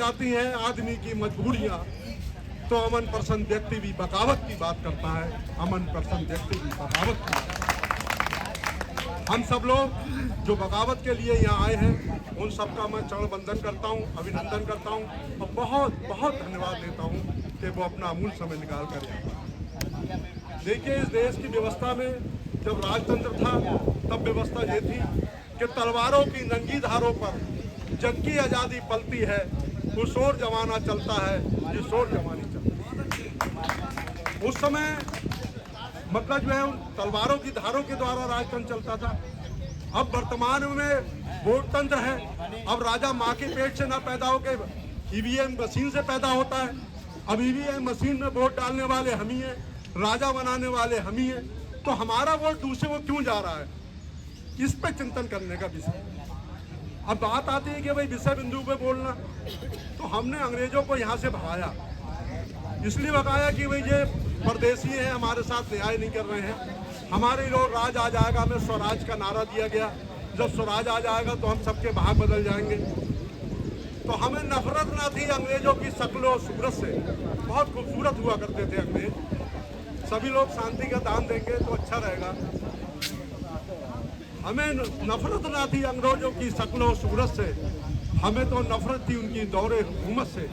जाती हैं आदमी की मजबूरियां, तो अमन पसंद व्यक्ति भी बगावत की बात करता है। अमन पसंद व्यक्ति भी बगावत की बात करता है। हम सब लोग जो बगावत के लिए यहाँ आए हैं, उन सबका मैं चरण वंदन करता हूँ, अभिनंदन करता हूँ और बहुत बहुत धन्यवाद देता हूँ कि वो अपना अमूल्य समय निकाल कर आए। देखिए, इस देश की व्यवस्था में जब राजतंत्र था तब व्यवस्था ये थी कि तलवारों की नंगी धारों पर जंग की आज़ादी पलती है, उस ओर जमाना चलता है जिस ओर जमानी चलती है। उस समय मतलब जो है उन तलवारों की धारों के द्वारा राजतंत्र चलता था। अब वर्तमान में वोट तंत्र है। अब राजा माँ के पेट से ना पैदा होकर ईवीएम मशीन से पैदा होता है। अब ईवीएम मशीन में वोट डालने वाले हम ही हैं, राजा बनाने वाले हम ही हैं। तो हमारा वोट दूसरे को क्यों जा रहा है, इस पर चिंतन करने का विषय। अब बात आती है कि भाई विषय बिंदु पे बोलना, तो हमने अंग्रेजों को यहाँ से भगाया। इसलिए भगाया कि भाई ये परदेसी हैं, हमारे साथ न्याय नहीं कर रहे हैं। हमारे लोग राज आ जाएगा, हमें स्वराज का नारा दिया गया। जब स्वराज आ जाएगा तो हम सबके भाग बदल जाएंगे। तो हमें नफरत ना थी अंग्रेजों की शक्ल और सूरत से। बहुत खूबसूरत हुआ करते थे अंग्रेज। सभी लोग शांति का दान देंगे तो अच्छा रहेगा। हमें नफरत ना थी अंग्रेजों की शक्ल और सूरत से, हमें तो नफरत थी उनकी दौरे हुकूमत से।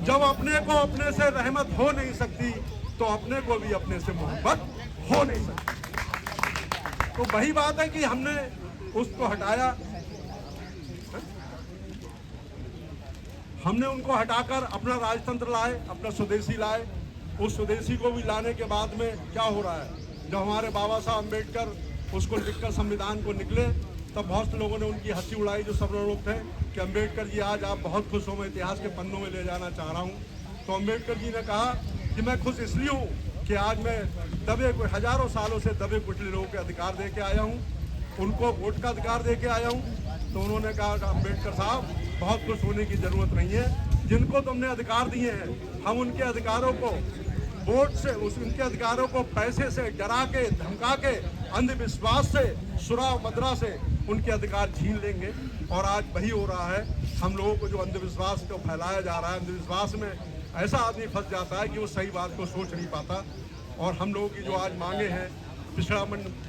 जब अपने को अपने से रहमत हो नहीं सकती तो अपने को भी अपने से मोहब्बत हो नहीं सकती। तो वही बात है कि हमने उसको हटाया। हमने उनको हटाकर अपना राजतंत्र लाए, अपना स्वदेशी लाए। उस स्वदेशी को भी लाने के बाद में क्या हो रहा है, जब हमारे बाबा साहब अम्बेडकर उसको लिखकर संविधान को निकले, तब बहुत से लोगों ने उनकी हंसी उड़ाई, जो सब लोग थे कि अम्बेडकर जी आज आप बहुत खुश हो, मैं इतिहास के पन्नों में ले जाना चाह रहा हूँ। तो अम्बेडकर जी ने कहा कि मैं खुश इसलिए हूँ कि आज मैं दबे हजारों सालों से दबे कुचले लोगों के अधिकार दे के आया हूँ, उनको वोट का अधिकार दे के आया हूँ। तो उन्होंने कहा कि अम्बेडकर साहब, बहुत खुश होने की ज़रूरत नहीं है। जिनको तुमने अधिकार दिए हैं, हम उनके अधिकारों को वोट से, उनके अधिकारों को पैसे से, डरा के, धमका के, अंधविश्वास से, सुरा मदरा से उनके अधिकार छीन लेंगे। और आज वही हो रहा है। हम लोगों को जो अंधविश्वास को फैलाया जा रहा है, अंधविश्वास में ऐसा आदमी फंस जाता है कि वो सही बात को सोच नहीं पाता। और हम लोगों की जो आज मांगे हैं, पिछड़ा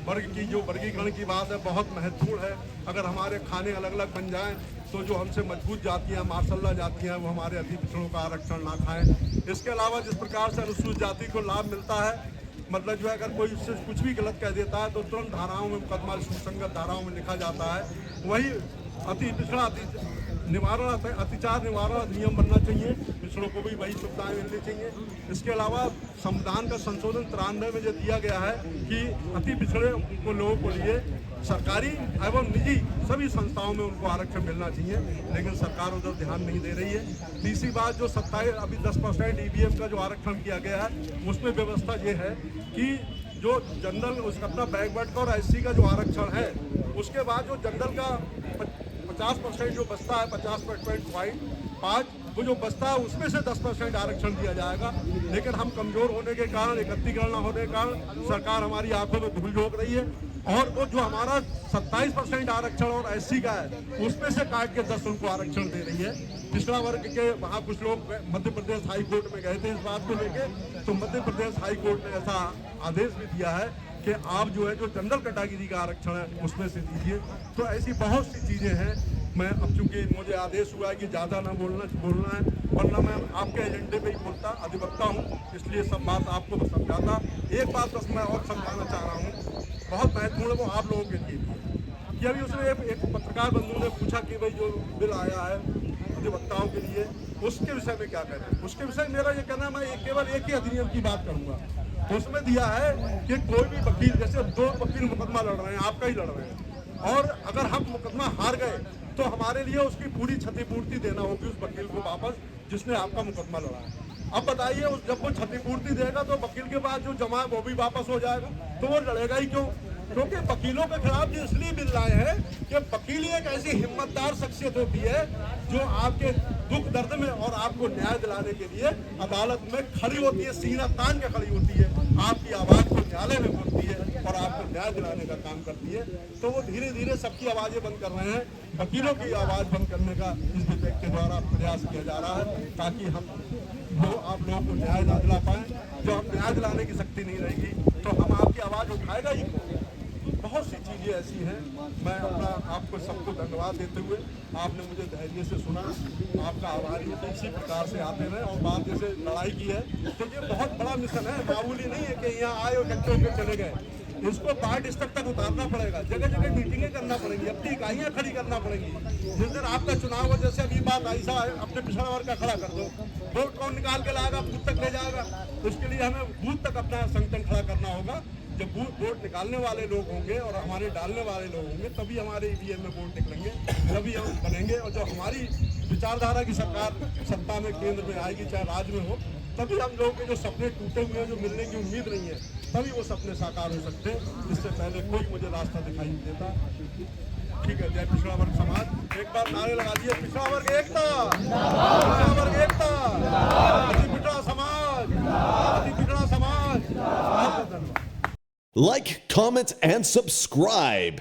वर्ग की जो वर्गीकरण की बात है, बहुत महत्वपूर्ण है। अगर हमारे खाने अलग अलग बन जाएं तो जो हमसे मजबूत जातियाँ, मार्शल्ला जातियाँ, वो हमारे अति पिछड़ों का आरक्षण ना खाएं। इसके अलावा जिस प्रकार से अनुसूचित जाति को लाभ मिलता है, मतलब जो है अगर कोई उससे कुछ भी गलत कह देता है तो तुरंत धाराओं में मुकदमा सुसंगत धाराओं में लिखा जाता है। वही अति पिछड़ा निवारण, अत्याचार निवारण अधिनियम बनना चाहिए। पिछड़ों को भी वही सुविधाएं मिलनी चाहिए। इसके अलावा संविधान का संशोधन 93 में जो दिया गया है कि अति पिछड़े को लोगों को लिए सरकारी एवं निजी सभी संस्थाओं में उनको आरक्षण मिलना चाहिए, लेकिन सरकार उधर ध्यान नहीं दे रही है। तीसरी बात, जो 27 अभी 10% ईवीएम का जो आरक्षण किया गया है, उसमें व्यवस्था ये है कि जो जनरल उसका अपना बैकवर्ड का और एससी का जो आरक्षण है, उसके बाद जो जनरल का 50% जो बचता है, 50.5 वो जो बचता है उसमें से 10% आरक्षण दिया जाएगा। लेकिन हम कमजोर होने के कारण, एकत्रीकरण न होने के कारण सरकार हमारी आंखों में धूल झोंक रही है। और वो जो हमारा 27% आरक्षण और एससी का है, उसमें से काट के 10 उनको आरक्षण दे रही है। पिछड़ा वर्ग के वहाँ कुछ लोग मध्य प्रदेश हाई कोर्ट में गए थे इस बात को लेके, तो मध्य प्रदेश हाई कोर्ट ने ऐसा आदेश भी दिया है कि आप जो है जो जनरल कैटेगरी का आरक्षण है उसमें से दीजिए। तो ऐसी बहुत सी चीज़ें हैं। मैं अब चूंकि मुझे आदेश हुआ है कि ज़्यादा ना बोलना है, वरना मैं आपके एजेंडे पे ही बोलता, अधिवक्ता हूँ, इसलिए सब बात आपको समझाता। एक बात बस मैं और समझाना चाह रहा हूँ, बहुत महत्वपूर्ण है, वो आप लोगों के लिए कि अभी उसने एक पत्रकार बंधु ने पूछा कि भाई जो बिल आया है अधिवक्ताओं के लिए, उसके विषय में क्या कह रहे हैं। उसके विषय मेरा ये कहना है, मैं केवल एक ही अधिनियम की बात करूँगा। उसमें दिया है कि कोई भी वकील, जैसे 2 वकील मुकदमा लड़ रहे हैं, आपका ही लड़ रहे हैं, और अगर हम मुकदमा हार गए तो हमारे लिए उसकी पूरी क्षतिपूर्ति देना होगी उस वकील को वापस, जिसने आपका मुकदमा लड़ा है। अब बताइए, जब वो क्षतिपूर्ति देगा तो वकील के पास जो जमा है वो भी वापस हो जाएगा, तो वो लड़ेगा ही क्यों? क्योंकि वकीलों के खिलाफ जो इसलिए बिल लाए हैं कि वकील एक ऐसी हिम्मतदार शख्सियत होती है जो आपके दुख दर्द में और आपको न्याय दिलाने के लिए अदालत में खड़ी होती है, सीना तान के खड़ी होती है, आपकी आवाज को न्यायालय में होती है और आपको न्याय दिलाने का काम करती है। तो वो धीरे धीरे सबकी आवाज़ें बंद कर रहे हैं। वकीलों की आवाज़ बंद करने का इस विधेयक के द्वारा प्रयास किया जा रहा है, ताकि हम आप लोगों को न्याय ना दिला पाएँ। जो हम न्याय दिलाने की शक्ति नहीं रहेगी तो हम आपकी आवाज़ उठाएगा ही कौन? बहुत सी चीज़ें ऐसी हैं। मैं अपना आपको सबको धन्यवाद देते हुए, आपने मुझे धैर्य से सुना, आपका आभारी हूँ कि इसी प्रकार से आते रहे। और बात जैसे लड़ाई की है, तो ये बहुत बड़ा मिशन है, मामूली नहीं है कि यहाँ आए और इकट्ठे होकर चले गए। इसको पार्ट स्तर तक उतारना पड़ेगा, जगह जगह मीटिंगें करना पड़ेंगी, अपनी इकाइयाँ खड़ी करना पड़ेंगी। जिस दिन आपका चुनाव हो, जैसे अभी बात आई सा अपने पिछड़ा वर्ग का खड़ा कर दो, वोट कौन निकाल के लाएगा, बूथ तक ले जाएगा। उसके लिए हमें बूथ तक अपना संगठन खड़ा करना होगा। जब वोट निकालने वाले लोग होंगे और हमारे डालने वाले लोग होंगे, तभी हमारे ईवीएम में वोट निकलेंगे, तभी हम बनेंगे। और जो हमारी विचारधारा की सरकार सत्ता में केंद्र में आएगी, चाहे राज्य में हो, तभी हम लोगों के जो सपने टूटे हुए हैं, जो मिलने की उम्मीद नहीं है, तभी वो सपने साकार हो सकते हैं। इससे पहले कोई मुझे रास्ता दिखाई नहीं देता। ठीक है, जय पिछड़ा वर्ग समाज। एक बार नारे लगा दिए, पिछड़ा वर्ग एकता, पिछड़ा वर्ग एकता, अति पिछड़ा समाज, अति पिछड़ा समाज। बहुत बहुत धन्यवाद। Like, comment, and subscribe.